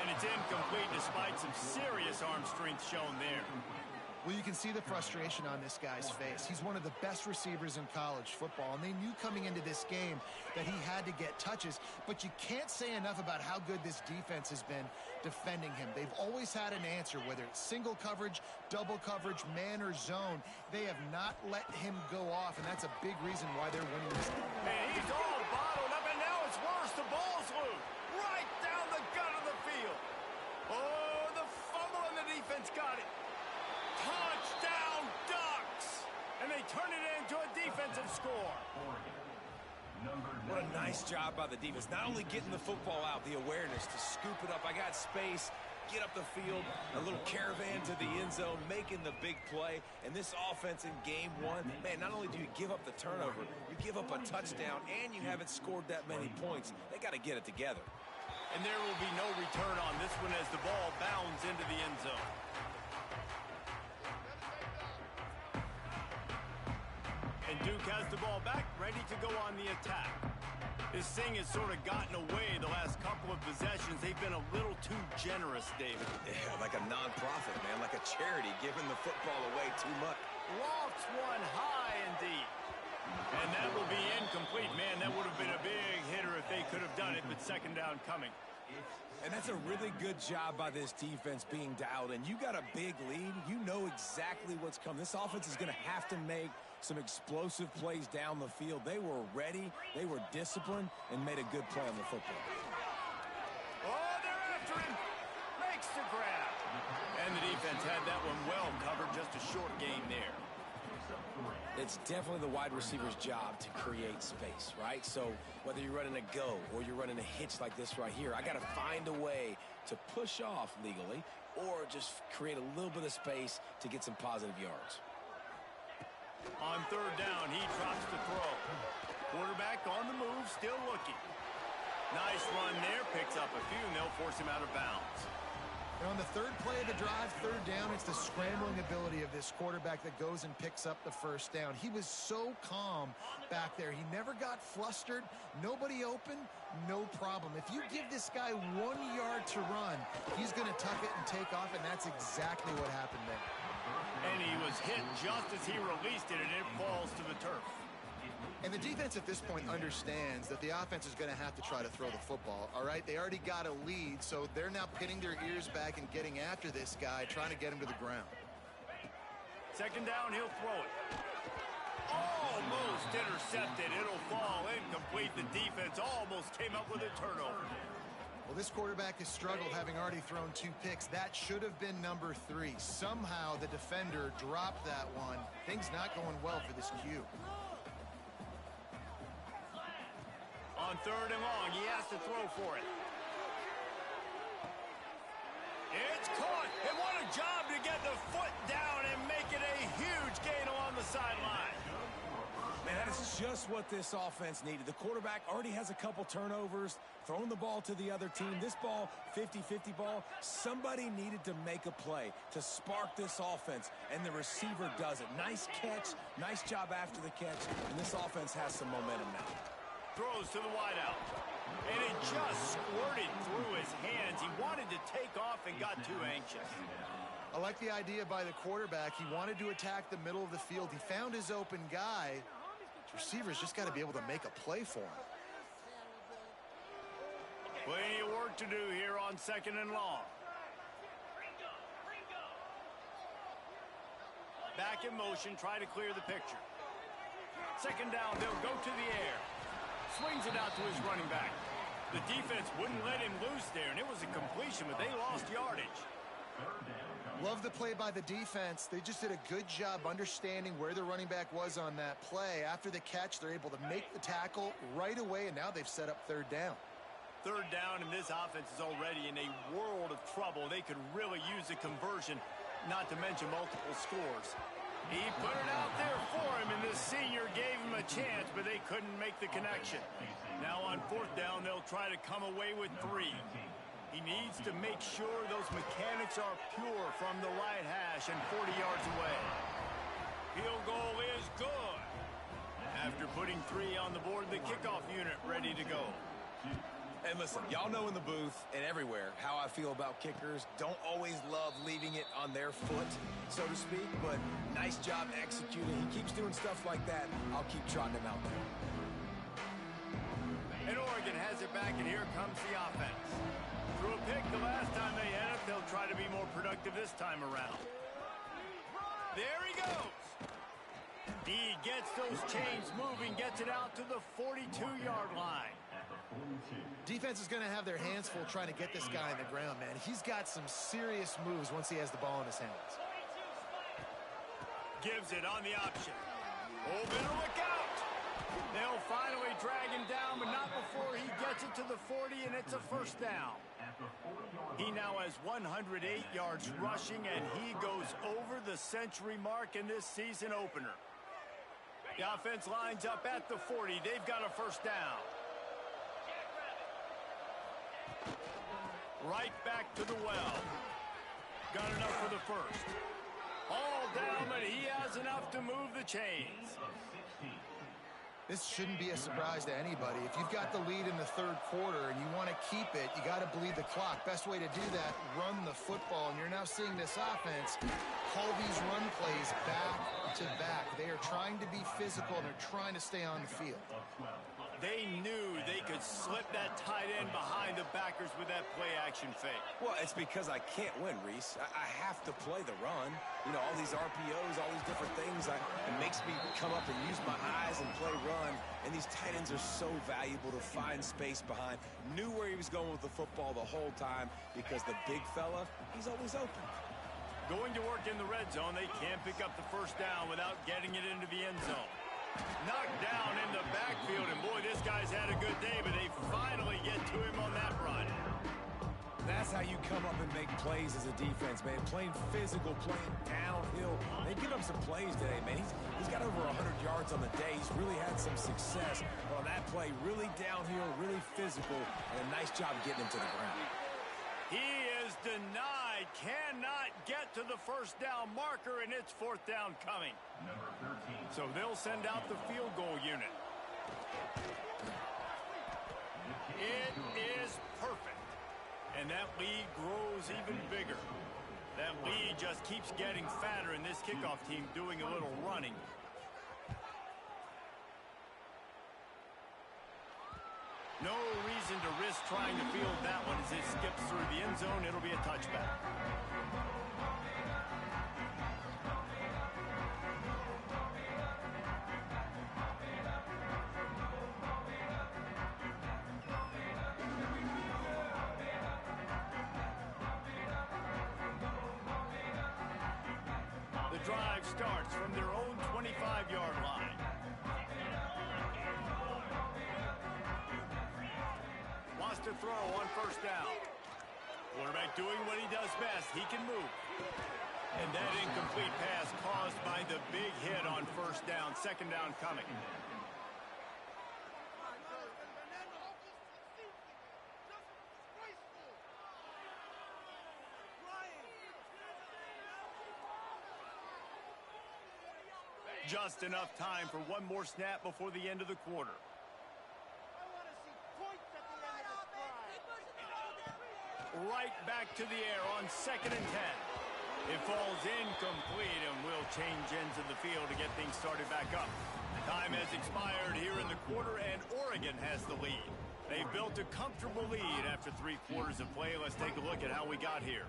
And it's incomplete despite some serious arm strength shown there. Well, you can see the frustration on this guy's face. He's one of the best receivers in college football, and they knew coming into this game that he had to get touches, but you can't say enough about how good this defense has been defending him. They've always had an answer, whether it's single coverage, double coverage, man or zone. They have not let him go off, and that's a big reason why they're winning this game. And he's all bottled up, and now it's worse. The ball's loose. Right down the gut of the field. Oh, the fumble, and the defense got it. Touchdown, Ducks! And they turn it into a defensive score. What a nice job by the defense. Not only getting the football out, the awareness to scoop it up. I got space, get up the field, a little caravan to the end zone, making the big play. And this offense in game one, man, not only do you give up the turnover, you give up a touchdown, and you haven't scored that many points. They got to get it together. And there will be no return on this one as the ball bounds into the end zone. And Duke has the ball back, ready to go on the attack. This thing has sort of gotten away the last couple of possessions. They've been a little too generous, David. Yeah, like a nonprofit, man, like a charity, giving the football away too much. Lofts one high and deep. And that will be incomplete. Man, that would have been a big hitter if they could have done it, but second down coming. And that's a really good job by this defense being dialed in. You got a big lead. You know exactly what's coming. This offense is going to have to make some explosive plays down the field. They were ready, they were disciplined, and made a good play on the football. Oh, they're after him. Makes the grab. And the defense had that one well covered. Just a short gain there. It's definitely the wide receiver's job to create space, right? So whether you're running a go or you're running a hitch like this right here, I got to find a way to push off legally or just create a little bit of space to get some positive yards. On third down, he drops the throw. Quarterback on the move, still looking. Nice run there, picks up a few, and they'll force him out of bounds. And on the third play of the drive, third down, it's the scrambling ability of this quarterback that goes and picks up the first down. He was so calm back there. He never got flustered. Nobody open, no problem. If you give this guy 1 yard to run, he's going to tuck it and take off, and that's exactly what happened there. And he was hit just as he released it, and it falls to the turf. And the defense at this point understands that the offense is going to have to try to throw the football, all right? They already got a lead, so they're now pinning their ears back and getting after this guy, trying to get him to the ground. Second down, he'll throw it. Almost intercepted. It'll fall incomplete. The defense almost came up with a turnover. Well, this quarterback has struggled, having already thrown 2 picks. That should have been number 3. Somehow the defender dropped that one. Things not going well for this Q. On third and long, he has to throw for it. It's caught, and what a job to get the foot down and make it a huge gain along the sideline. Man, that is just what this offense needed. The quarterback already has a couple turnovers, throwing the ball to the other team. This ball, 50-50 ball, somebody needed to make a play to spark this offense, and the receiver does it. Nice catch, nice job after the catch, and this offense has some momentum now. Throws to the wideout. And it just squirted through his hands. He wanted to take off and got too anxious. I like the idea by the quarterback. He wanted to attack the middle of the field. He found his open guy. Receivers just got to be able to make a play for him. Plenty of work to do here on second and long. Back in motion, try to clear the picture. Second down, they'll go to the air. Swings it out to his running back. The defense wouldn't let him loose there, and it was a completion, but they lost yardage. Love the play by the defense. They just did a good job understanding where the running back was on that play. After the catch, they're able to make the tackle right away, and now they've set up third down. Third down, and this offense is already in a world of trouble. They could really use a conversion, not to mention multiple scores. He put it out there for him, and the senior gave him a chance, but they couldn't make the connection. Now on fourth down, they'll try to come away with 3. He needs to make sure those mechanics are pure from the right hash and 40 yards away. Field goal is good. After putting 3 on the board, the kickoff unit ready to go. And listen, y'all know in the booth and everywhere how I feel about kickers. Don't always love leaving it on their foot, so to speak, but nice job executing. He keeps doing stuff like that. I'll keep trotting him out there. And Oregon has it back, and here comes the offense. Threw a pick the last time they had it. They'll try to be more productive this time around. There he goes. He gets those chains moving, gets it out to the 42-yard line. Defense is going to have their hands full trying to get this guy on the ground, man. He's got some serious moves once he has the ball in his hands. Gives it on the option. Oh, better look out. They'll finally drag him down, but not before he gets it to the 40, and it's a first down. He now has 108 yards rushing, and he goes over the century mark in this season opener. The offense lines up at the 40. They've got a first down. Right back to the well. Got enough for the first. All down, but he has enough to move the chains. This shouldn't be a surprise to anybody. If you've got the lead in the third quarter and you want to keep it, you got to bleed the clock. Best way to do that, run the football. And you're now seeing this offense call these run plays back to back. They are trying to be physical, and they're trying to stay on the field. They knew they could slip that tight end behind the backers with that play-action fake. Well, it's because I can't win, Reese. I have to play the run. You know, all these RPOs, all these different things. It makes me come up and use my eyes and play run. And these tight ends are so valuable to find space behind. Knew where he was going with the football the whole time because the big fella, he's always open. Going to work in the red zone, they can't pick up the first down without getting it into the end zone. Knocked down in the backfield, and boy, this guy's had a good day, but they finally get to him on that run. That's how you come up and make plays as a defense, man. Playing physical, playing downhill. They give up some plays today, man. He's got over 100 yards on the day. He's really had some success on that play. Really downhill, really physical, and a nice job getting him to the ground. He is denied, cannot get to the first down marker, and it's fourth down coming. So they'll send out the field goal unit. It is perfect. And that lead grows even bigger. That lead just keeps getting fatter, and this kickoff team doing a little running. No reason to risk trying to field that one as it skips through the end zone. It'll be a touchback. The drive starts from their own 25-yard line. Wants to throw on first down. Quarterback doing what he does best. He can move. And that incomplete pass caused by the big hit on first down. Second down coming. Just enough time for one more snap before the end of the quarter. Right back to the air on 2nd and 10. It falls incomplete and will change ends of the field to get things started back up. Time has expired here in the quarter, and Oregon has the lead. They built a comfortable lead after 3 quarters of play. Let's take a look at how we got here.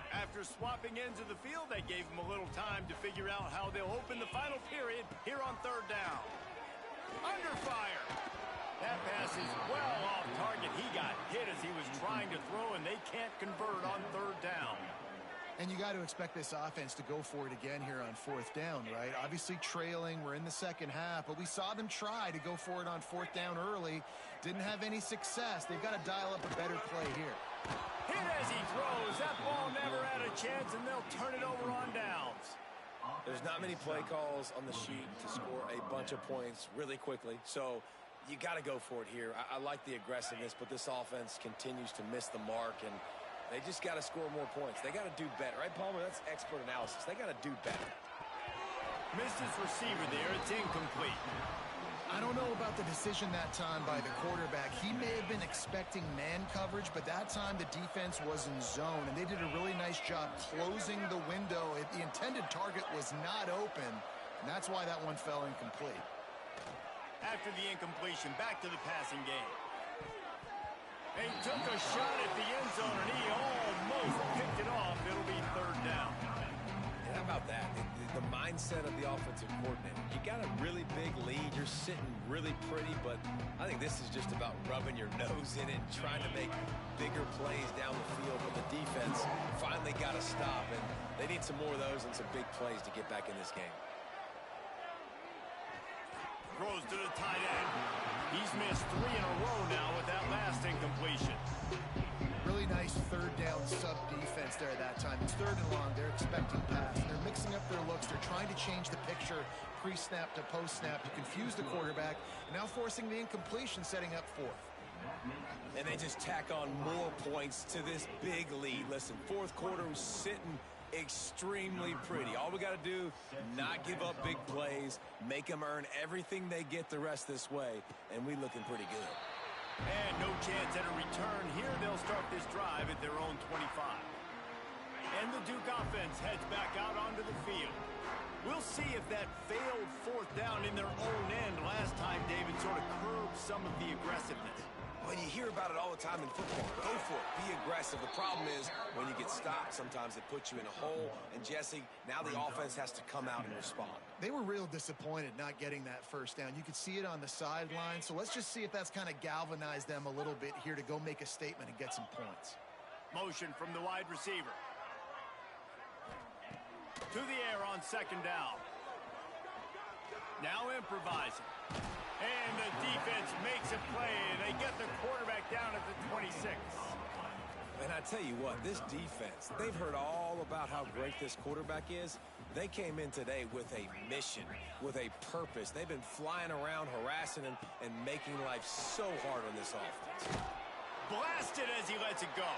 After swapping ends of the field, they gave them a little time to figure out how they'll open the final period here on 3rd down. Under fire. That pass is well off target. He got hit as he was trying to throw, and they can't convert on 3rd down. And you got to expect this offense to go for it again here on 4th down, right? Obviously trailing, we're in the second half, but we saw them try to go for it on 4th down early. Didn't have any success. They've got to dial up a better play here. Hit as he throws. That ball never had a chance, and they'll turn it over on downs. There's not many play calls on the sheet to score a bunch of points really quickly, so you got to go for it here. I like the aggressiveness, but this offense continues to miss the mark, and they just got to score more points. They got to do better, right, Palmer? That's expert analysis. They got to do better. Missed his receiver there. It's incomplete. I don't know about the decision that time by the quarterback. He may have been expecting man coverage, but that time the defense was in zone, and they did a really nice job closing the window. The intended target was not open, and that's why that one fell incomplete. After the incompletion, back to the passing game. They took a shot at the end zone, and he almost picked it off. It'll be 3rd down. How about that? The mindset of the offensive coordinator. You got a really big lead. You're sitting really pretty, but I think this is just about rubbing your nose in it and trying to make bigger plays down the field. But the defense finally got to stop, and they need some more of those and some big plays to get back in this game. Throws to the tight end. He's missed 3 in a row now with that last incompletion. Really nice 3rd down sub-defense there that time. It's 3rd and long. They're expecting pass. They're mixing up their looks. They're trying to change the picture pre-snap to post-snap to confuse the quarterback. And now forcing the incompletion, setting up 4th. And they just tack on more points to this big lead. Listen, 4th quarter was sitting extremely pretty. All we got to do, not give up big plays, make them earn everything they get the rest this way, and we looking pretty good. And no chance at a return here. They'll start this drive at their own 25. And the Duke offense heads back out onto the field. We'll see if that failed fourth down in their own end last time, David, sort of curbed some of the aggressiveness. Well, you hear about it all the time in football. Go for it. Be aggressive. The problem is when you get stopped, sometimes it puts you in a hole. And, Jesse, now the offense has to come out and respond. They were real disappointed not getting that first down. You could see it on the sideline. So let's just see if that's kind of galvanized them a little bit here to go make a statement and get some points. Motion from the wide receiver. To the air on second down. Now improvising. And the defense makes a play. They get the quarterback down at the 26. And I tell you what, this defense, they've heard all about how great this quarterback is. They came in today with a mission, with a purpose. They've been flying around, harassing him, and making life so hard on this offense. Blasted as he lets it go.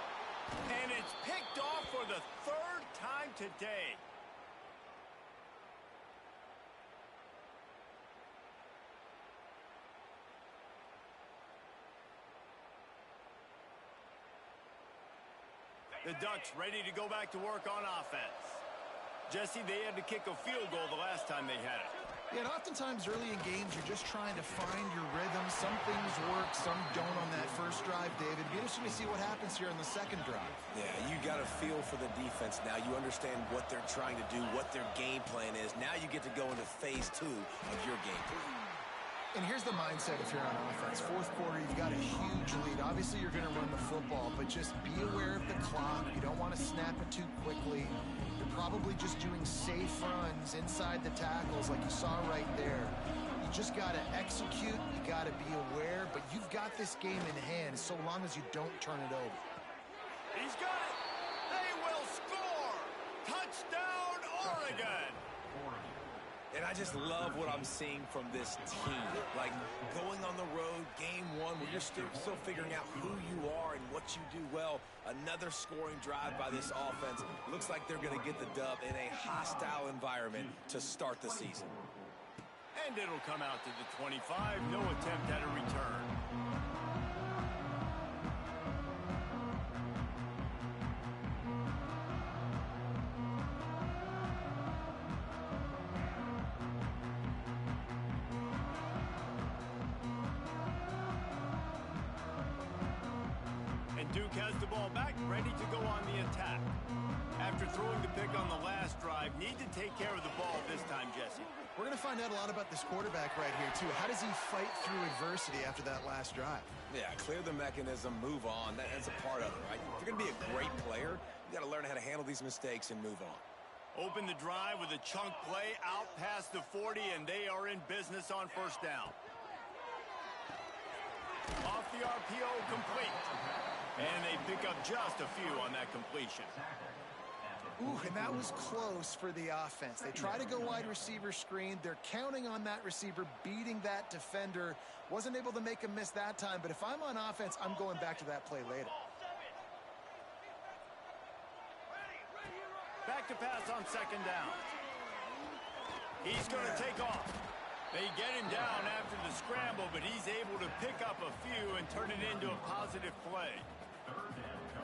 And it's picked off for the third time today. The Ducks ready to go back to work on offense. Jesse, they had to kick a field goal the last time they had it. Yeah, and oftentimes early in games, you're just trying to find your rhythm. Some things work, some don't on that first drive, David. It'd be interesting to see what happens here in the second drive. Yeah, you got a feel for the defense now. You understand what they're trying to do, what their game plan is. Now you get to go into phase 2 of your game plan. And here's the mindset if you're on offense. Fourth quarter, you've got a huge lead. Obviously, you're going to run the football, but just be aware of the clock. You don't want to snap it too quickly. You're probably just doing safe runs inside the tackles like you saw right there. You just got to execute. You got to be aware, but you've got this game in hand so long as you don't turn it over. He's got it. They will score. Touchdown, Oregon. And I just love what I'm seeing from this team. Like, going on the road, game one, where you're still figuring out who you are and what you do well. Another scoring drive by this offense. Looks like they're going to get the dub in a hostile environment to start the season. And it'll come out to the 25. No attempt at a return. Duke has the ball back, ready to go on the attack. After throwing the pick on the last drive, need to take care of the ball this time, Jesse. We're going to find out a lot about this quarterback right here, too. How does he fight through adversity after that last drive? Yeah, clear the mechanism, move on. That's a part of it, right? If you're going to be a great player, you got to learn how to handle these mistakes and move on. Open the drive with a chunk play out past the 40, and they are in business on first down. Off the RPO, complete. And they pick up just a few on that completion. Ooh, and that was close for the offense. They try to go wide receiver screen. They're counting on that receiver beating that defender. Wasn't able to make a miss that time, but if I'm on offense, I'm going back to that play later. Back to pass on second down. He's going to take off. They get him down after the scramble, but he's able to pick up a few and turn it into a positive play.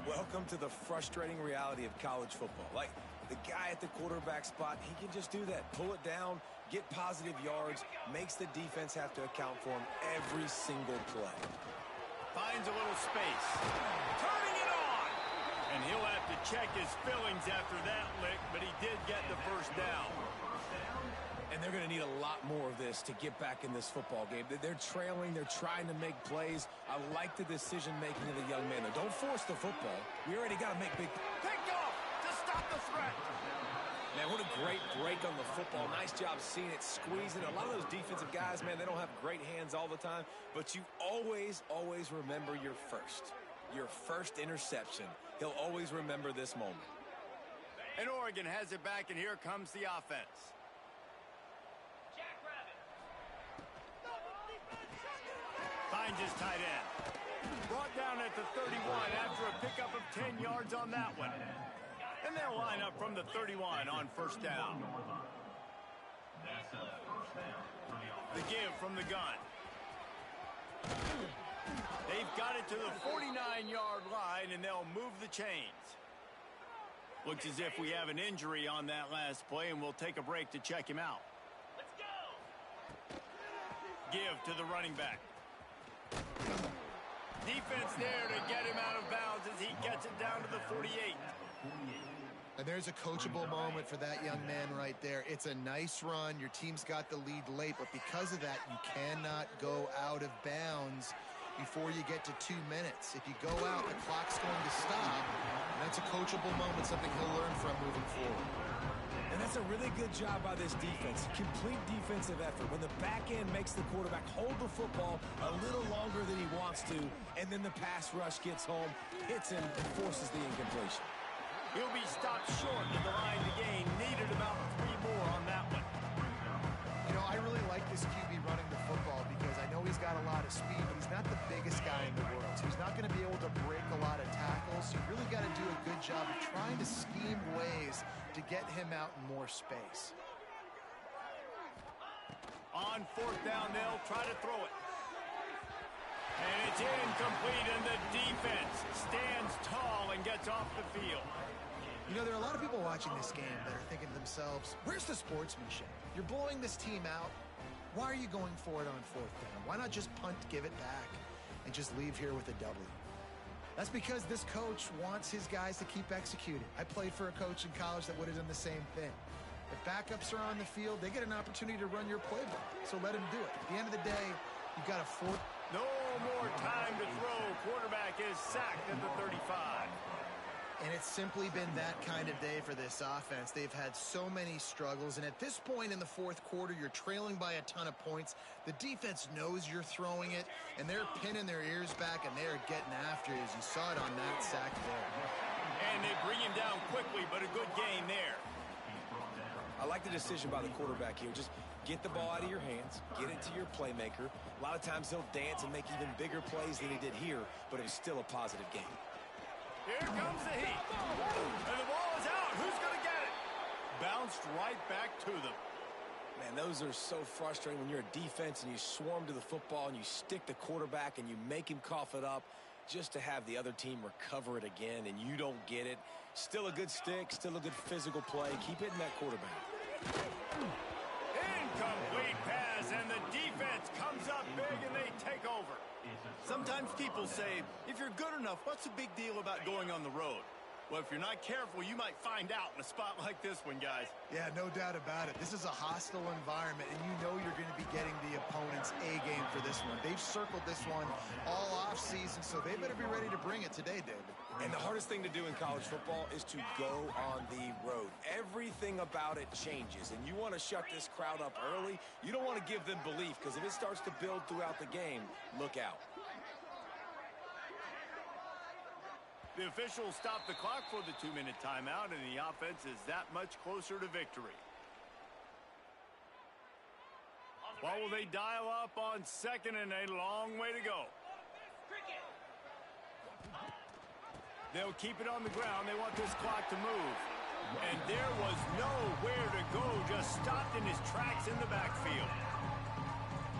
Welcome to the frustrating reality of college football. Like, the guy at the quarterback spot, he can just do that. Pull it down, get positive yards, makes the defense have to account for him every single play. Finds a little space. Turning it on! And he'll have to check his fillings after that lick, but he did get the first down. And they're going to need a lot more of this to get back in this football game. They're trailing. They're trying to make plays. I like the decision-making of the young man. Don't force the football. We already got to make big... Picked off to stop the threat. Man, what a great break on the football. Nice job seeing it, squeezing. A lot of those defensive guys, man, they don't have great hands all the time. But you always, always remember your first interception. He'll always remember this moment. And Oregon has it back, and here comes the offense. Finds his tight end. Brought down at the 31 after a pickup of 10 yards on that one. And they'll line up from the 31 on first down. The give from the gun. They've got it to the 49-yard line, and they'll move the chains. Looks as if we have an injury on that last play, and we'll take a break to check him out. Let's go. Give to the running back. Defense there to get him out of bounds as he gets it down to the 48. And there's a coachable moment for that young man right there. It's a nice run. Your team's got the lead late, but because of that, you cannot go out of bounds before you get to 2 minutes. If you go out, the clock's going to stop. And that's a coachable moment, something he'll learn from moving forward. And that's a really good job by this defense. Complete defensive effort. When the back end makes the quarterback hold the football a little longer than he wants to, and then the pass rush gets home, hits him, and forces the incompletion. He'll be stopped short at the line to gain. Needed about 3 more on that one. You know, I really like this QB running the football because I know he's got a lot of speed, but he's not the biggest guy in the world. So he's not going to be able to break a lot of tackles. So you really got to do a good job of trying to scheme ways to get him out in more space. On 4th down, they'll try to throw it. And it's incomplete, and the defense stands tall and gets off the field. You know, there are a lot of people watching this game that are thinking to themselves, where's the sportsmanship? You're blowing this team out. Why are you going for it on 4th down? Why not just punt, give it back, and just leave here with a W? That's because this coach wants his guys to keep executing. I played for a coach in college that would have done the same thing. If backups are on the field, they get an opportunity to run your playbook. So let him do it. At the end of the day, you've got a 4th. No more time to throw. Quarterback is sacked at the 35. And it's simply been that kind of day for this offense. They've had so many struggles, and at this point in the 4th quarter, you're trailing by a ton of points. The defense knows you're throwing it, and they're pinning their ears back, and they're getting after it, as you saw it on that sack there. And they bring him down quickly, but a good gain there. I like the decision by the quarterback here. Just get the ball out of your hands, get it to your playmaker. A lot of times he'll dance and make even bigger plays than he did here, but it was still a positive game. Here comes the heat. And the ball is out. Who's going to get it? Bounced right back to them. Man, those are so frustrating when you're a defense and you swarm to the football and you stick the quarterback and you make him cough it up just to have the other team recover it again and you don't get it. Still a good stick, still a good physical play. Keep hitting that quarterback. Incomplete pass, and the defense comes up big and they take over. Sometimes people say, if you're good enough, what's the big deal about going on the road? Well, if you're not careful, you might find out in a spot like this one, guys. Yeah, no doubt about it. This is a hostile environment, and you know you're going to be getting the opponent's A game for this one. They've circled this one all off season, so they better be ready to bring it today, David. And the hardest thing to do in college football is to go on the road. Everything about it changes, and you want to shut this crowd up early. You don't want to give them belief, because if it starts to build throughout the game, look out. The officials stop the clock for the 2-minute timeout, and the offense is that much closer to victory. While will they dial up on 2nd and a long way to go? They'll keep it on the ground. They want this clock to move. And there was nowhere to go, just stopped in his tracks in the backfield.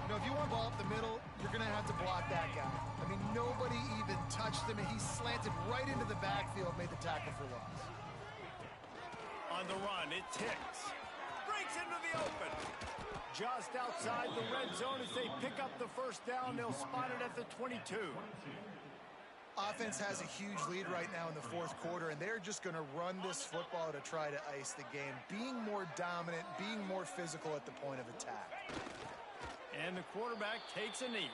You know, if you want to ball up the middle, you're going to have to block that guy. I mean, nobody even touched him, and he slanted right into the backfield, made the tackle for loss. On the run, it's Hicks. Breaks into the open. Just outside the red zone as they pick up the 1st down. They'll spot it at the 22. Offense has a huge lead right now in the 4th quarter, and they're just going to run this football to try to ice the game. Being more dominant, being more physical at the point of attack. And the quarterback takes a knee.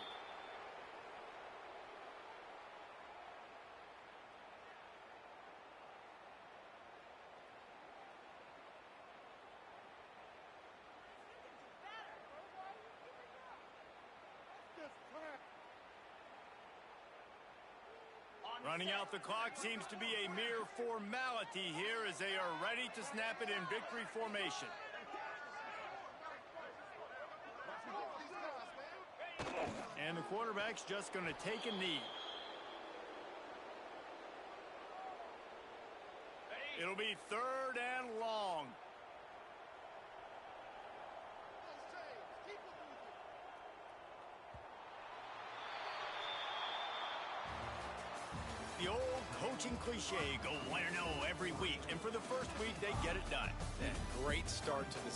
Running out the clock seems to be a mere formality here as they are ready to snap it in victory formation. And the quarterback's just going to take a knee. It'll be 3rd and long. the old coaching cliche, go 1-0 every week. And for the first week, they get it done. Yeah, great start to the